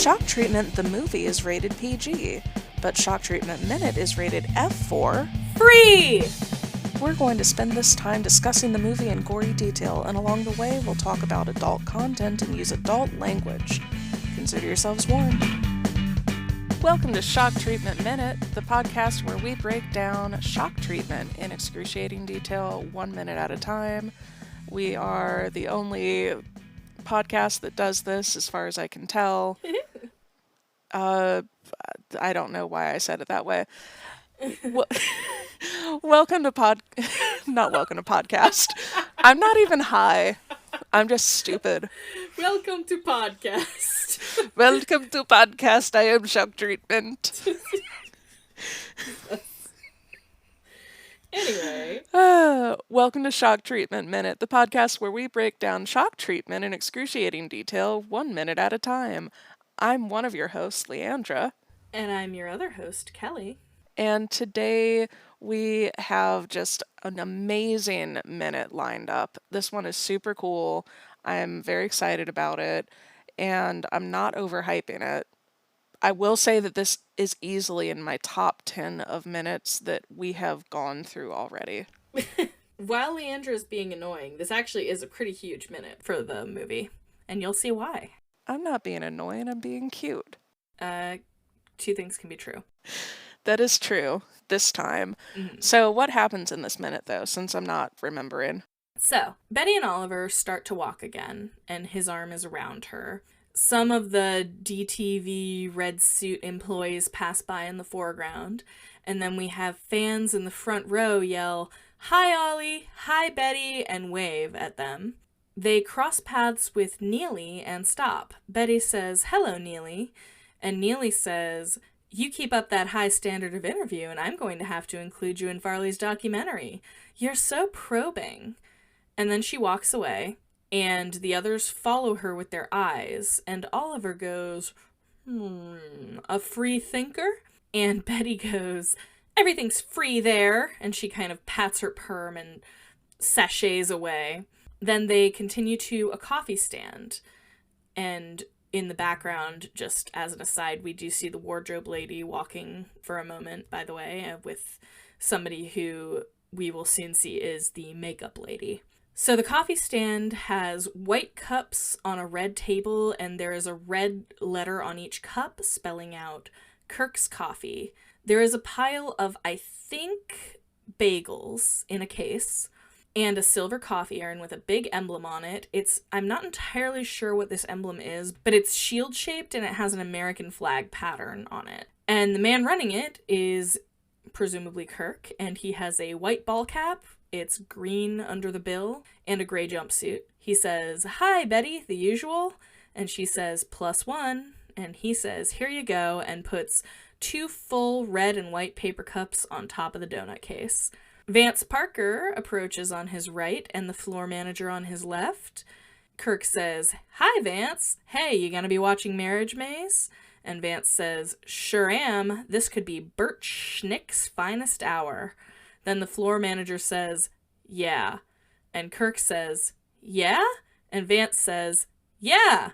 Shock Treatment the movie is rated PG, but Shock Treatment Minute is rated F for free! We're going to spend this time discussing the movie in gory detail, and along the way we'll talk about adult content and use adult language. Consider yourselves warned. Welcome to Shock Treatment Minute, the podcast where we break down shock treatment in excruciating detail 1 minute at a time. We are the only podcast that does this, as far as I can tell. I don't know why I said it that way. Welcome to not welcome to podcast. I'm not even high. I'm just stupid. Welcome to podcast. Welcome to podcast. I am Shock Treatment. Anyway. Welcome to Shock Treatment Minute, the podcast where we break down shock treatment in excruciating detail 1 minute at a time. I'm one of your hosts, Leandra. And I'm your other host, Kelly. And today we have just an amazing minute lined up. This one is super cool. I'm very excited about it, and I'm not overhyping it. I will say that this is easily in my top 10 of minutes that we have gone through already. While Leandra's being annoying, this actually is a pretty huge minute for the movie, and you'll see why. I'm not being annoying, I'm being cute. Two things can be true. That is true, this time. Mm-hmm. So what happens in this minute, though, since I'm not remembering? So, Betty and Oliver start to walk again, and his arm is around her. Some of the DTV red suit employees pass by in the foreground, and then we have fans in the front row yell, "Hi, Ollie! Hi, Betty!" and wave at them. They cross paths with Neely and stop. Betty says, "Hello, Neely," and Neely says, "You keep up that high standard of interview, and I'm going to have to include you in Farley's documentary. You're so probing." And then she walks away, and the others follow her with their eyes, and Oliver goes, "A free thinker?" And Betty goes, "Everything's free there," and she kind of pats her perm and sachets away. Then they continue to a coffee stand, and in the background, just as an aside, we do see the wardrobe lady walking for a moment, by the way, with somebody who we will soon see is the makeup lady. So the coffee stand has white cups on a red table, and there is a red letter on each cup spelling out Kirk's Coffee. There is a pile of, I think, bagels in a case, and a silver coffee urn with a big emblem on it. I'm not entirely sure what this emblem is, but it's shield-shaped and it has an American flag pattern on it. And the man running it is presumably Kirk, and he has a white ball cap. It's green under the bill, and a gray jumpsuit. He says, "Hi, Betty," the usual, and she says, "+1," and he says, "Here you go," and puts 2 full red and white paper cups on top of the donut case. Vance Parker approaches on his right and the floor manager on his left. Kirk says, "Hi, Vance. Hey, you gonna be watching Marriage Maze?" And Vance says, "Sure am. This could be Bert Schnick's finest hour." Then the floor manager says, "Yeah." And Kirk says, "Yeah?" And Vance says, "Yeah.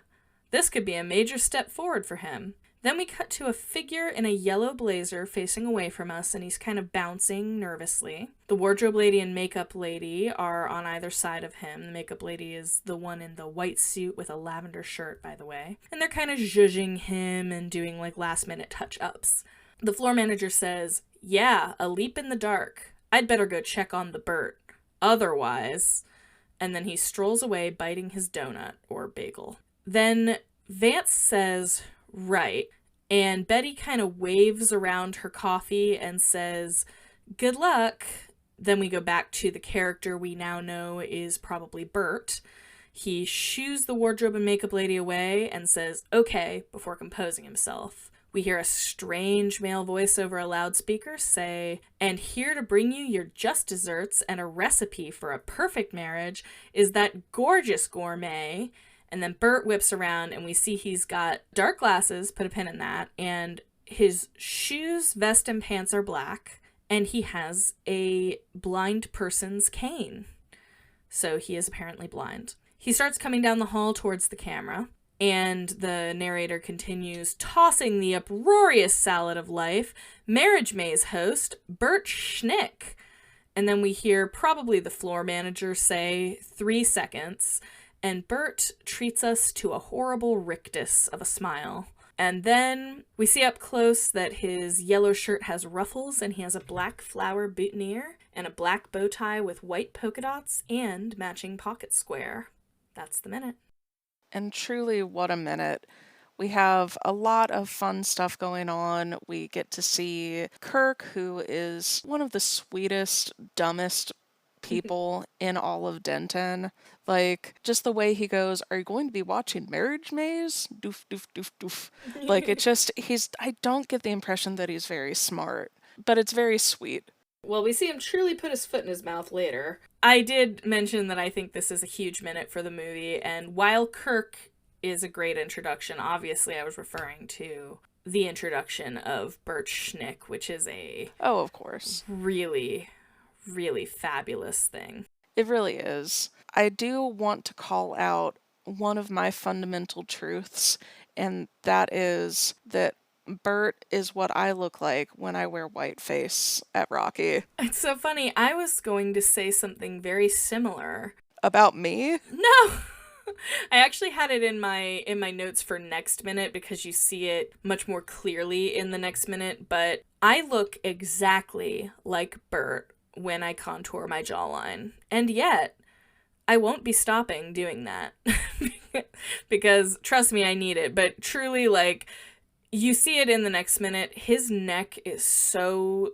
This could be a major step forward for him." Then we cut to a figure in a yellow blazer facing away from us, and he's kind of bouncing nervously. The wardrobe lady and makeup lady are on either side of him. The makeup lady is the one in the white suit with a lavender shirt, by the way. And they're kind of zhuzhing him and doing like last-minute touch-ups. The floor manager says, "Yeah, a leap in the dark. I'd better go check on the Bert. Otherwise..." And then he strolls away biting his donut or bagel. Then Vance says, "Right." And Betty kind of waves around her coffee and says, "Good luck." Then we go back to the character we now know is probably Bert. He shoos the wardrobe and makeup lady away and says, "Okay," before composing himself. We hear a strange male voice over a loudspeaker say, "And here to bring you your just desserts and a recipe for a perfect marriage is that gorgeous gourmet." And then Bert whips around and we see he's got dark glasses, put a pin in that, and his shoes, vest, and pants are black, and he has a blind person's cane. So he is apparently blind. He starts coming down the hall towards the camera, And the narrator continues, tossing the uproarious salad of life, Marriage Maze host, Bert Schnick. And then we hear probably the floor manager say 3 seconds, and Bert treats us to a horrible rictus of a smile. And then we see up close that his yellow shirt has ruffles, and he has a black flower boutonniere and a black bow tie with white polka dots and matching pocket square. That's the minute. And truly, what a minute. We have a lot of fun stuff going on. We get to see Kirk, who is one of the sweetest, dumbest people in all of Denton. Like, just the way he goes, "Are you going to be watching Marriage Maze? Doof, doof, doof, doof." Like, it just, I don't get the impression that he's very smart, but it's very sweet. Well, we see him truly put his foot in his mouth later. I did mention that I think this is a huge minute for the movie, and while Kirk is a great introduction, obviously I was referring to the introduction of Bert Schnick, which is a Oh, of course. really, really fabulous thing. It really is. I do want to call out one of my fundamental truths, and that is that Bert is what I look like when I wear whiteface at Rocky. It's so funny. I was going to say something very similar. About me? No! I actually had it in my notes for next minute because you see it much more clearly in the next minute, but I look exactly like Bert when I contour my jawline. And yet, I won't be stopping doing that. Because, trust me, I need it. But truly, like, you see it in the next minute. His neck is so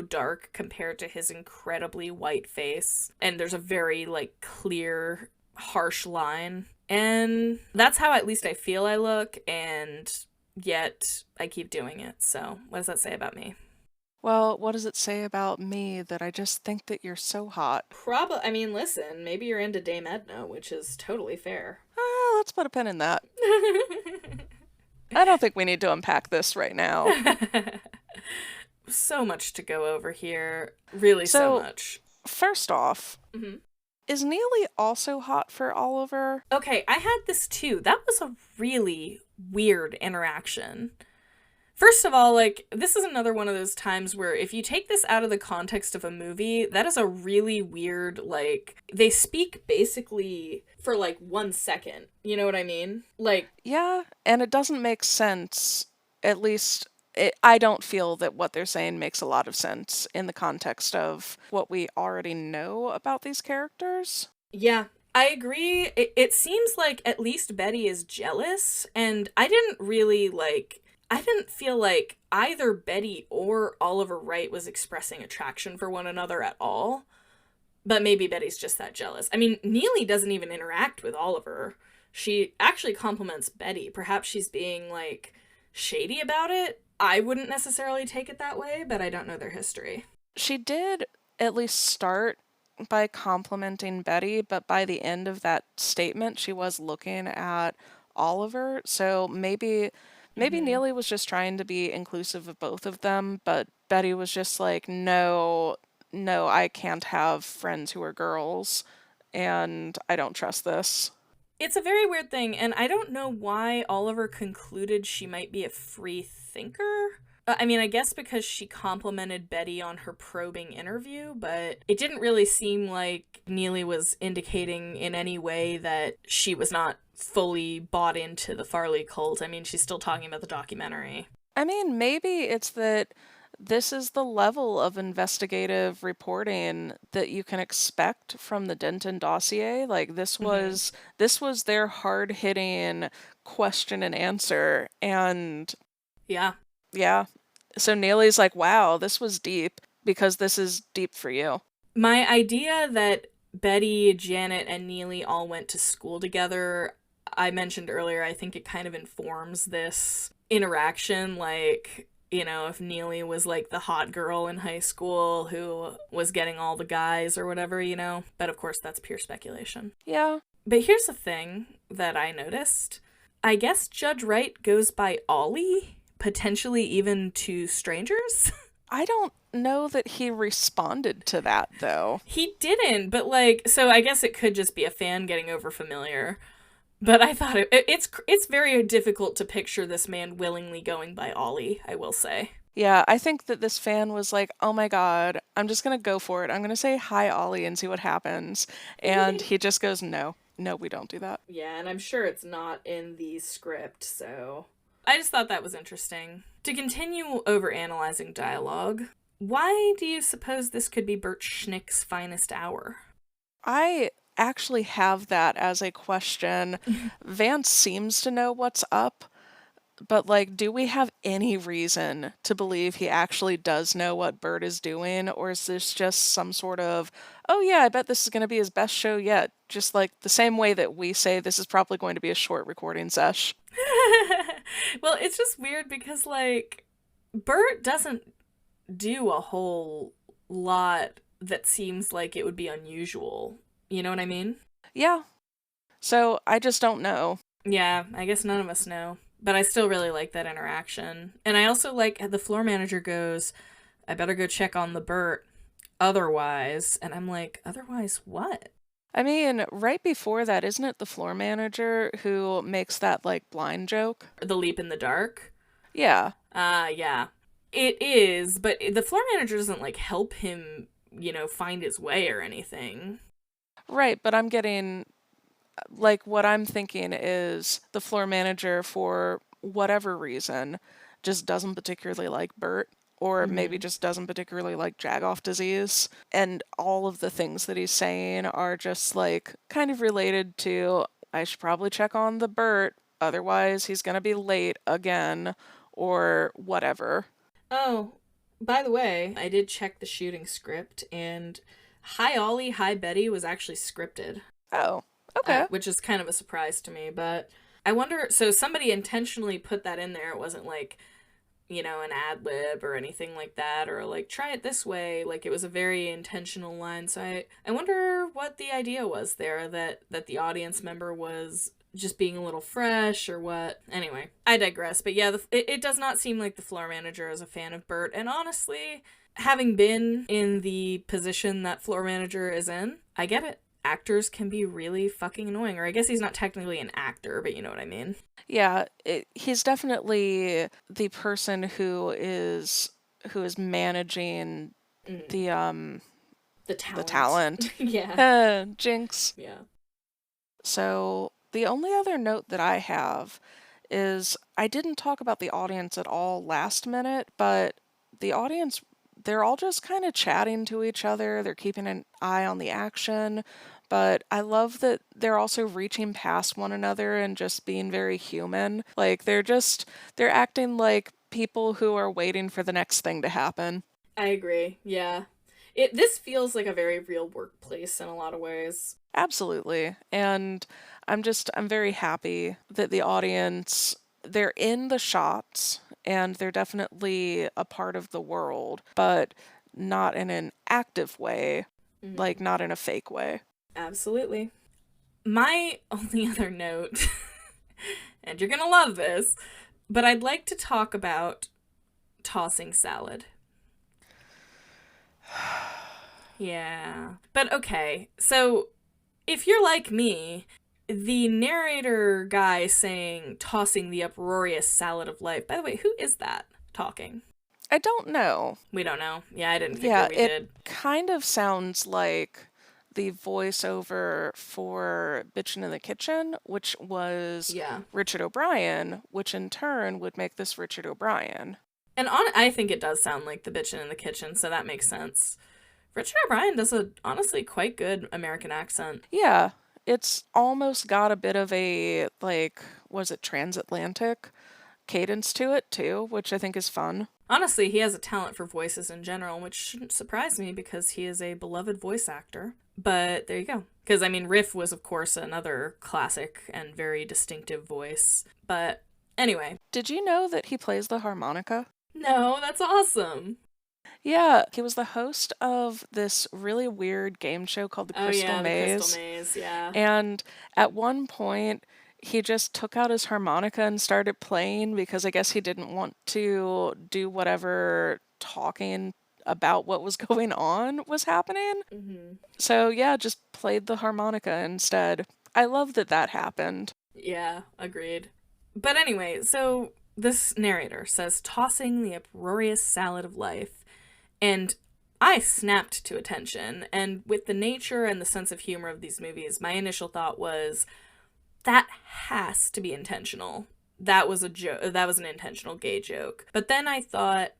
dark compared to his incredibly white face. And there's a very, like, clear, harsh line. And that's how at least I feel I look. And yet, I keep doing it. So, what does that say about me? Well, what does it say about me that I just think that you're so hot? I mean, listen, maybe you're into Dame Edna, which is totally fair. Let's put a pin in that. I don't think we need to unpack this right now. So much to go over here. Really so much. First off, is Neely also hot for Oliver? Okay, I had this too. That was a really weird interaction. First of all, like, this is another one of those times where if you take this out of the context of a movie, that is a really weird, like, they speak basically for, like, 1 second. You know what I mean? Like... Yeah, and it doesn't make sense. At least, I don't feel that what they're saying makes a lot of sense in the context of what we already know about these characters. Yeah, I agree. It seems like at least Betty is jealous, and I didn't feel like either Betty or Oliver Wright was expressing attraction for one another at all. But maybe Betty's just that jealous. I mean, Neely doesn't even interact with Oliver. She actually compliments Betty. Perhaps she's being, like, shady about it. I wouldn't necessarily take it that way, but I don't know their history. She did at least start by complimenting Betty, but by the end of that statement, she was looking at Oliver. So maybe Neely was just trying to be inclusive of both of them, but Betty was just like, no, I can't have friends who are girls, and I don't trust this. It's a very weird thing, and I don't know why Oliver concluded she might be a free thinker. I mean, I guess because she complimented Betty on her probing interview, but it didn't really seem like Neely was indicating in any way that she was not fully bought into the Farley cult. I mean, she's still talking about the documentary. I mean, maybe it's that this is the level of investigative reporting that you can expect from the Denton dossier. Like, this was their hard-hitting question and answer, and yeah. So Neely's like, wow, this was deep, because this is deep for you. My idea that Betty, Janet, and Neely all went to school together, I mentioned earlier, I think it kind of informs this interaction. Like, you know, if Neely was like the hot girl in high school who was getting all the guys or whatever, you know. But of course, that's pure speculation. Yeah. But here's the thing that I noticed. I guess Judge Wright goes by Ollie, potentially even to strangers. I don't know that he responded to that, though. He didn't, but like, so I guess it could just be a fan getting over familiar. But I thought it's very difficult to picture this man willingly going by Ollie, I will say. Yeah, I think that this fan was like, oh my God, I'm just gonna go for it. I'm gonna say hi, Ollie, and see what happens. And he just goes, no, no, we don't do that. Yeah, and I'm sure it's not in the script, so I just thought that was interesting. To continue over analyzing dialogue, why do you suppose this could be Bert Schnick's finest hour? I actually have that as a question. Vance seems to know what's up, but like, do we have any reason to believe he actually does know what Bert is doing? Or is this just some sort of, oh yeah, I bet this is going to be his best show yet? Just like the same way that we say this is probably going to be a short recording sesh. Well, it's just weird because, like, Bert doesn't do a whole lot that seems like it would be unusual. You know what I mean? Yeah. So I just don't know. Yeah, I guess none of us know. But I still really like that interaction. And I also like the floor manager goes, I better go check on the Bert. Otherwise. And I'm like, otherwise what? I mean, right before that, isn't it the floor manager who makes that like blind joke? The leap in the dark? Yeah. Yeah. It is, but the floor manager doesn't like help him, find his way or anything. Right, but I'm getting like what I'm thinking is the floor manager for whatever reason just doesn't particularly like Bert or maybe just doesn't particularly like Jagoff disease, and all of the things that he's saying are just like kind of related to I should probably check on the Bert, otherwise he's going to be late again or whatever. Oh, by the way, I did check the shooting script, and Hi Ollie, Hi Betty was actually scripted. Oh, okay. Which is kind of a surprise to me, but I wonder, so somebody intentionally put that in there. It wasn't like, an ad lib or anything like that, or like, try it this way. Like, it was a very intentional line. So I wonder what the idea was there, that the audience member was just being a little fresh or what. Anyway, I digress. But yeah, it does not seem like the floor manager is a fan of Bert. And honestly, having been in the position that floor manager is in, I get it. Actors can be really fucking annoying. Or I guess he's not technically an actor, but you know what I mean. Yeah, he's definitely the person who is managing the The talent. Yeah. Jinx. Yeah. So the only other note that I have is I didn't talk about the audience at all last minute, but the audience, they're all just kind of chatting to each other. They're keeping an eye on the action, but I love that they're also reaching past one another and just being very human. Like they're acting like people who are waiting for the next thing to happen. I agree. Yeah. This feels like a very real workplace in a lot of ways. Absolutely. And I'm very happy that the audience, they're in the shots and they're definitely a part of the world, but not in an active way, like not in a fake way. Absolutely. My only other note, and you're gonna love this, but I'd like to talk about tossing salad. Yeah. But okay, so if you're like me, the narrator guy saying tossing the uproarious salad of life, by the way, who is that talking? I don't know. We don't know. Yeah, I didn't think Yeah, we it did. kind of sounds like the voiceover for Bitchin' in the Kitchen, which was Yeah. Richard O'Brien, which in turn would make this Richard O'Brien. And I think it does sound like the bitchin' in the kitchen, so that makes sense. Richard O'Brien does a honestly quite good American accent. Yeah, it's almost got a bit of a, like, was it transatlantic cadence to it too, which I think is fun. Honestly, he has a talent for voices in general, which shouldn't surprise me because he is a beloved voice actor. But there you go. Because, I mean, Riff was, of course, another classic and very distinctive voice. But anyway. Did you know that he plays the harmonica? No, that's awesome. Yeah, he was the host of this really weird game show called The Crystal Maze. The Crystal Maze, yeah. And at one point, he just took out his harmonica and started playing because I guess he didn't want to do whatever talking about what was going on was happening. So yeah, just played the harmonica instead. I love that happened. Yeah, agreed. But anyway, so this narrator says, tossing the uproarious salad of life. And I snapped to attention. And with the nature and the sense of humor of these movies, my initial thought was, that has to be intentional. That was a joke. That was an intentional gay joke. But then I thought,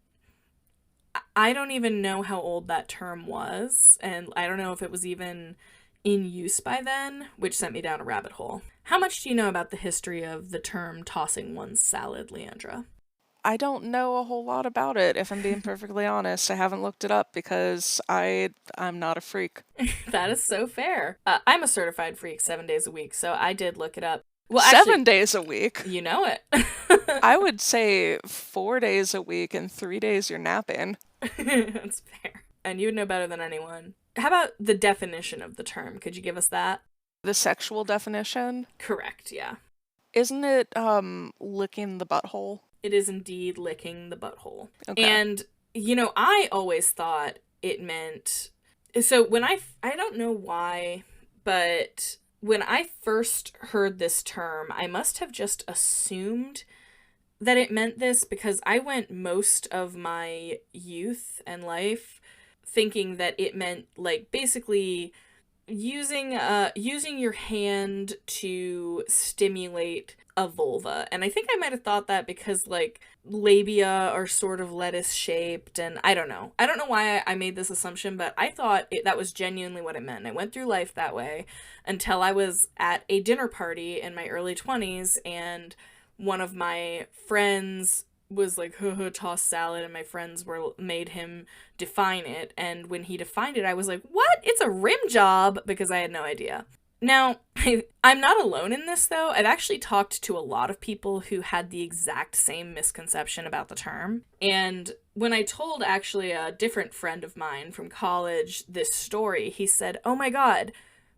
I don't even know how old that term was, and I don't know if it was even in use by then, which sent me down a rabbit hole. How much do you know about the history of the term tossing one's salad, Leandra? I don't know a whole lot about it, if I'm being perfectly honest. I haven't looked it up because I'm not a freak. That is so fair. I'm a certified freak 7 days a week, so I did look it up. Well, 7 days a week? You know it. I would say 4 days a week and 3 days you're napping. That's fair. And you would know better than anyone. How about the definition of the term? Could you give us that? The sexual definition? Correct, yeah. Isn't it, licking the butthole? It is indeed licking the butthole. Okay. And, I always thought it meant... So when I don't know why, but when I first heard this term, I must have just assumed that it meant this because I went most of my youth and life thinking that it meant, like, basically using your hand to stimulate a vulva. And I think I might have thought that because, like, labia are sort of lettuce shaped, and I don't know why I made this assumption, but I thought that was genuinely what it meant. I went through life that way until I was at a dinner party in my early 20s, and one of my friends was like, toss salad, and my friends made him define it, and when he defined it, I was like, what? It's a rim job, because I had no idea. Now, I'm not alone in this, though. I've actually talked to a lot of people who had the exact same misconception about the term, and when I told actually a different friend of mine from college this story, he said, oh my god,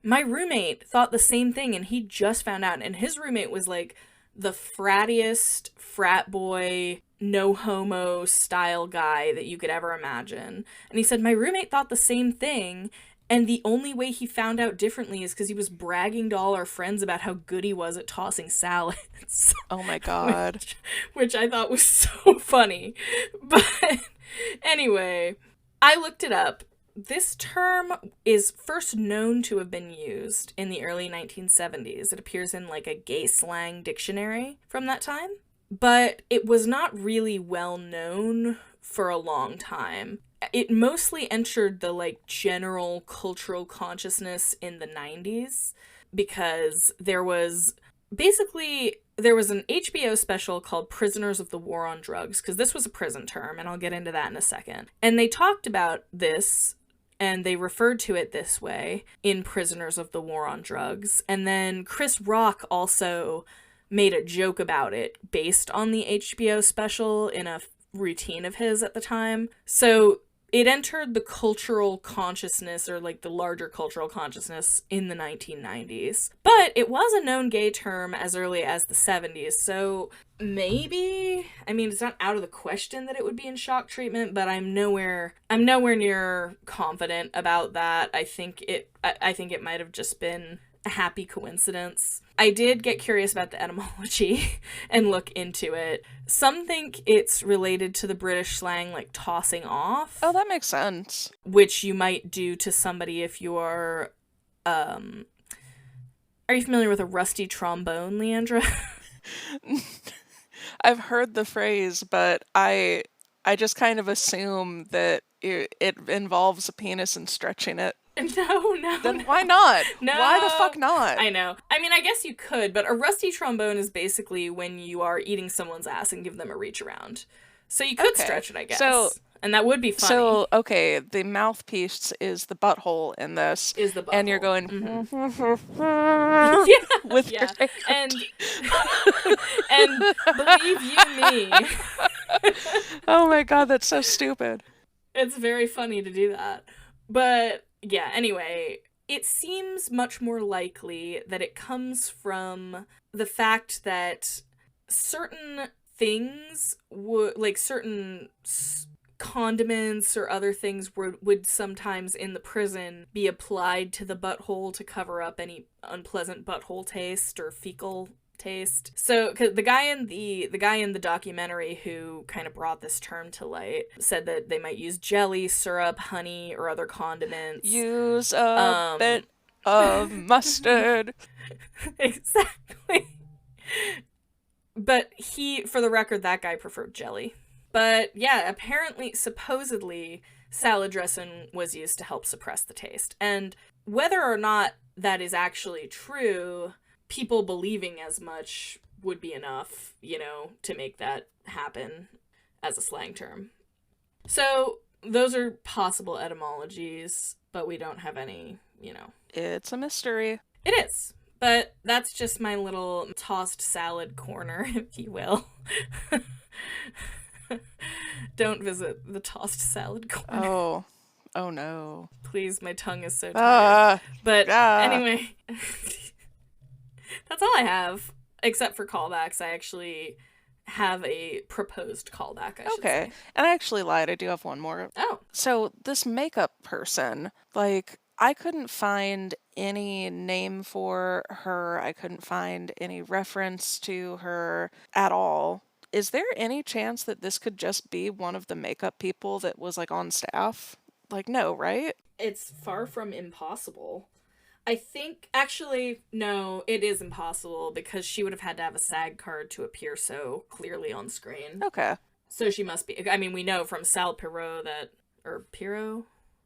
my roommate thought the same thing, and he just found out, and his roommate was like the frattiest frat boy, no homo style guy that you could ever imagine. And he said, my roommate thought the same thing, and the only way he found out differently is because he was bragging to all our friends about how good he was at tossing salads. Oh my god. Which I thought was so funny. But anyway, I looked it up. This term is first known to have been used in the early 1970s. It appears in like a gay slang dictionary from that time, but it was not really well known for a long time. It mostly entered the like general cultural consciousness in the 90s because there was an HBO special called Prisoners of the War on Drugs, because this was a prison term, and I'll get into that in a second. And they talked about this, and they referred to it this way in Prisoners of the War on Drugs. And then Chris Rock also made a joke about it based on the HBO special in a routine of his at the time. So it entered the cultural consciousness, or like the larger cultural consciousness, in the 1990s. But it was a known gay term as early as the 70s, so maybe, I mean, it's not out of the question that it would be in shock treatment, but I'm nowhere near confident about that. I think it might have just been a happy coincidence. I did get curious about the etymology and look into it. Some think it's related to the British slang like tossing off. Oh, that makes sense. Which you might do to somebody if you're are you familiar with a rusty trombone, Leandra? I've heard the phrase, but I just kind of assume that it involves a penis and stretching it. No. Then why not? No. Why the fuck not? I know. I mean, I guess you could, but a rusty trombone is basically when you are eating someone's ass and give them a reach around. So you could stretch it, I guess. And that would be funny. So, okay, the mouthpiece is the butthole in this. Is the butthole. And you're going... with your hand. And believe you me. Oh my god, that's so stupid. It's very funny to do that. But... yeah, anyway, it seems much more likely that it comes from the fact that certain things like certain condiments or other things would sometimes in the prison be applied to the butthole to cover up any unpleasant butthole taste or fecal taste. So, 'cause the guy in the documentary who kind of brought this term to light said that they might use jelly, syrup, honey, or other condiments. Use a bit of mustard. Exactly. But for the record, that guy preferred jelly. But yeah, apparently, supposedly, salad dressing was used to help suppress the taste. And whether or not that is actually true, people believing as much would be enough, to make that happen as a slang term. So those are possible etymologies, but we don't have any, It's a mystery. It is. But that's just my little tossed salad corner, if you will. Don't visit the tossed salad corner. Oh no. Please, my tongue is so tired. Anyway, that's all I have. Except for callbacks, I actually have a proposed callback, I should say. And I actually lied. I do have one more. Oh. So this makeup person, I couldn't find any name for her. I couldn't find any reference to her at all. Is there any chance that this could just be one of the makeup people that was on staff? No, right? It's far from impossible. I think, actually, no, it is impossible because she would have had to have a SAG card to appear so clearly on screen. Okay. So she must be, we know from Sal Pirot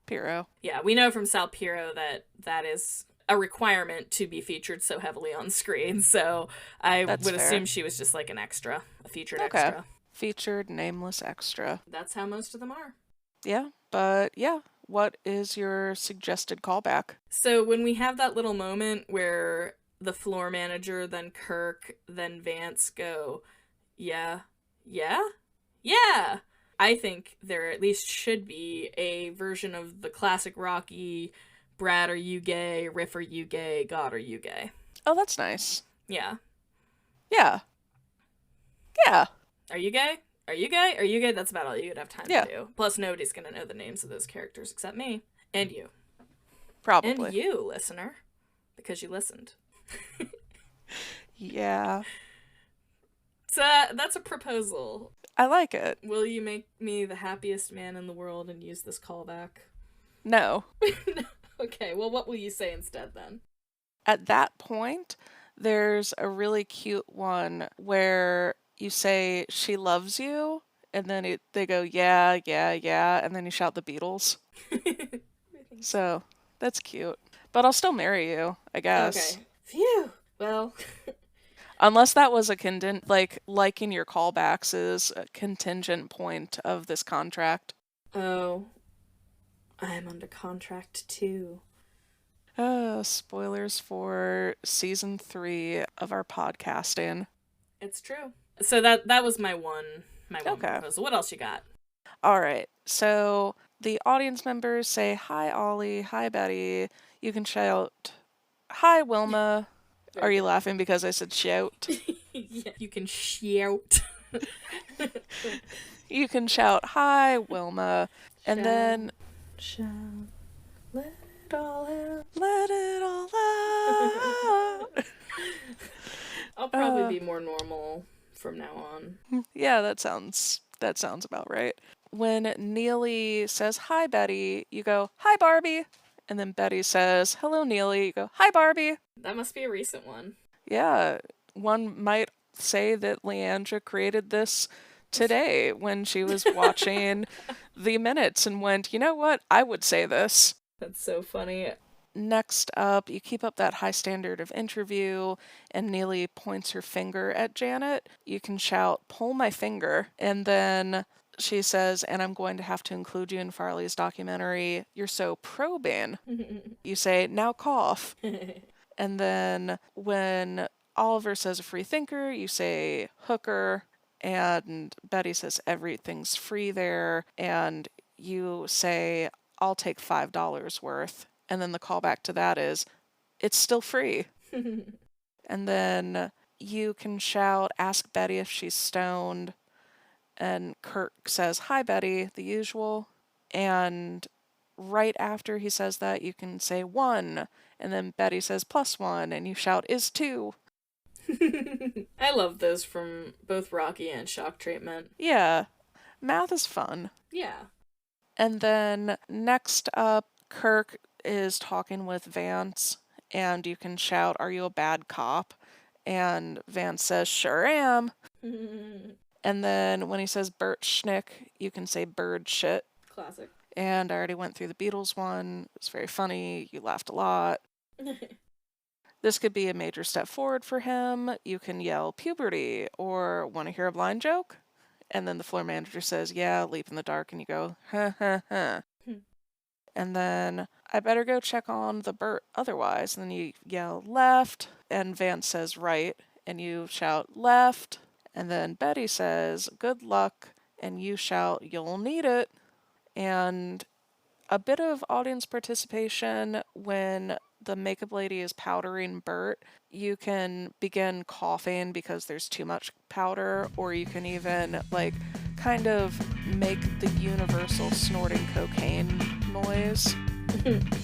Pirot? Yeah, we know from Sal Pirot that is a requirement to be featured so heavily on screen. So That's would assume she was just an extra, a featured extra. Featured nameless extra. That's how most of them are. Yeah, but yeah. What is your suggested callback? So when we have that little moment where the floor manager, then Kirk, then Vance go, yeah, I think there at least should be a version of the classic Rocky, Brad, are you gay? Riff, are you gay? God, are you gay? Oh, that's nice. Yeah. Yeah. Are you gay? Are you gay? Are you gay? That's about all you'd have time to do. Plus, nobody's going to know the names of those characters except me. And you. Probably. And you, listener. Because you listened. Yeah. So, that's a proposal. I like it. Will you make me the happiest man in the world and use this callback? No. Okay, well, what will you say instead, then? At that point, there's a really cute one where you say, she loves you, and then they go, yeah, and then you shout the Beatles. So, that's cute. But I'll still marry you, I guess. Okay. Phew. Well... Unless that was a liking your callbacks is a contingent point of this contract. Oh. I'm under contract, too. Spoilers for season 3 of our podcasting. It's true. So that was my one proposal. What else you got? All right. So the audience members say, hi, Ollie. Hi, Betty. You can shout, hi, Wilma. Are you laughing because I said shout? Yeah, you can shout. You can shout, hi, Wilma. And then... Shout. Let it all out. Let it all out. I'll probably be more normal from now on. Yeah, that sounds about right. When Neely says, hi, Betty, you go, hi, Barbie. And then Betty says, hello, Neely. You go, hi, Barbie. That must be a recent one. Yeah, one might say that Leandra created this today when she was watching the minutes and went, you know what? I would say this. That's so funny. Next up, you keep up that high standard of interview, and Neely points her finger at Janet. You can shout, pull my finger. And then she says, and I'm going to have to include you in Farley's documentary. You're so probing. You say, now cough. And then when Oliver says a free thinker, you say hooker. And Betty says everything's free there. And you say, I'll take $5 worth. And then the callback to that is, it's still free. And then you can shout, ask Betty if she's stoned. And Kirk says, hi, Betty, the usual. And right after he says that, you can say 1. And then Betty says +1. And you shout, is 2. I love those from both Rocky and Shock Treatment. Yeah, math is fun. Yeah. And then next up, Kirk is talking with Vance, and you can shout, "Are you a bad cop?" And Vance says, "Sure am." And then when he says Bert Schnick, you can say bird shit. Classic. And I already went through the Beatles one. It was very funny. You laughed a lot. This could be a major step forward for him. You can yell puberty or want to hear a blind joke. And then the floor manager says, "Yeah, leap in the dark." And you go, "Ha ha ha." And then I better go check on the Bert otherwise. And then you yell left. And Vance says right. And you shout left. And then Betty says, "Good luck." And you shout, "You'll need it." And a bit of audience participation when the makeup lady is powdering Bert. You can begin coughing because there's too much powder, or you can even, like, kind of make the universal snorting cocaine noise.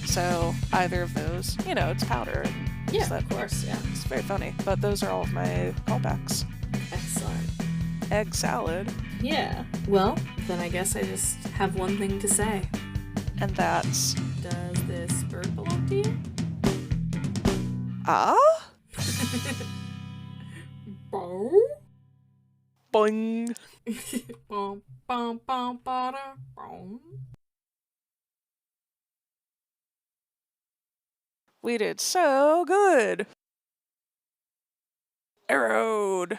So, either of those, it's powder. And Yeah, of course, yeah. It's very funny. But those are all of my callbacks. Excellent. Egg salad. Yeah. Well, then I guess I just have one thing to say. And that's... Does this bird belong to you? Ah? Boing. We did so good. Arrowed.